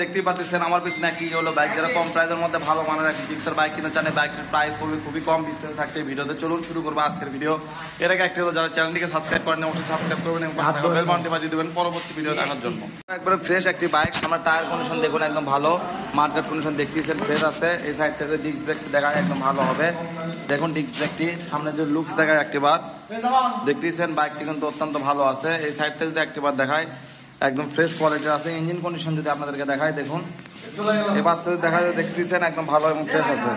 দেখতেই পাচ্ছেন আমার পিছনে একটি হলো বাইক, যারা কম প্রাইসের মধ্যে ভালো মানের একটি জিক্সার বাইক কিনতে চান, বাইকের প্রাইস পড়বে খুবই কম। বিস্তারিত থাকছে ভিডিওতে, চলুন শুরু করবো আজকের ভিডিও। এর আগে একটি হলো যারা চ্যানেলটিকে সাবস্ক্রাইব করেন অবশ্যই সাবস্ক্রাইব করবেন এবং বেল বাটনটি বাজিয়ে দেবেন পরবর্তী ভিডিও দেখার জন্য। একবারে ফ্রেশ একটি বাইক, আমার টায়ার কন্ডিশন দেখুন একদম ভালো, মার্কেট কন্ডিশন দেখতেছেন ফ্রেশ আছে। এই সাইড থেকে ডিস্ক ব্রেক দেখায় একদম ভালো হবে, দেখুন ডিস্ক ব্রেকটি সামনে যে লুকস দেখায় একটিবার দেখতেছেন, বাইকটি কিন্তু অত্যন্ত ভালো আছে। এই সাইড থেকে যদি একটিবার দেখায় একদম ফ্রেশ কোয়ালিটির আছে। ইঞ্জিন কন্ডিশন যদি আপনাদেরকে দেখায় দেখুন, এই পাশ থেকে দেখা যায় দেখতেছেন একদম ভালো এবং ফ্রেশ আছে,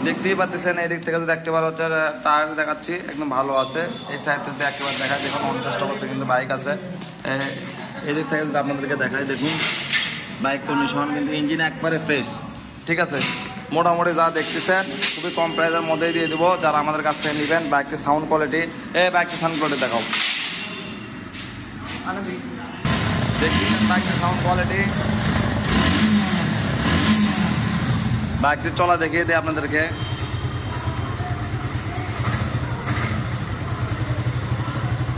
দেখতেই পাচ্ছেন। এই দিক থেকে যদি একটিবার হচ্ছে টায়ার দেখাচ্ছি একদম ভালো আছে। এই সাইড থেকে একটিবার দেখায় দেখুন অনটেস্ট অবস্থা কিন্তু বাইক আছে। এই দিক থেকে যদি আপনাদেরকে দেখায় দেখুন বাইক কন্ডিশন কিন্তু ইঞ্জিন একবারে ফ্রেশ, ঠিক আছে। মোটামুটি যা দেখতেছেন খুবই কম প্রাইসের মধ্যেই দিয়ে দেবো। যারা আমাদের কাছ থেকে নেবেন বাইকটি সাউন্ড কোয়ালিটি, বাইকটি সাউন্ড কোয়ালিটি দেখাও, দেখতেছেন বাইকটির সাউন্ড কোয়ালিটি, বাইকটি চলা দেখিয়ে দিই আপনাদেরকে।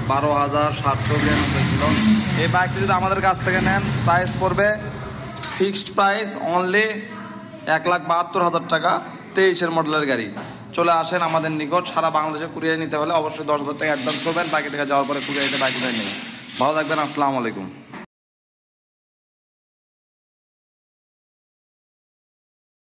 $12,792 এই বাইকটি যদি আমাদের কাছ থেকে নেন প্রাইস পড়বে ফিক্সড প্রাইস অনলি 1,72,000 টাকা। 23-এর মডেলের গাড়ি। চলে আসেন আমাদের নিকট, সারা বাংলাদেশে কুরিয়ার নিতে হলে অবশ্যই 10,000 টাকা অ্যাডভান্স করবেন, বাকি টাকা যাওয়ার পরে কুরিয়ারিতে বাইক নেবেন। ভালো থাকবেন, আসসালামু আলাইকুম।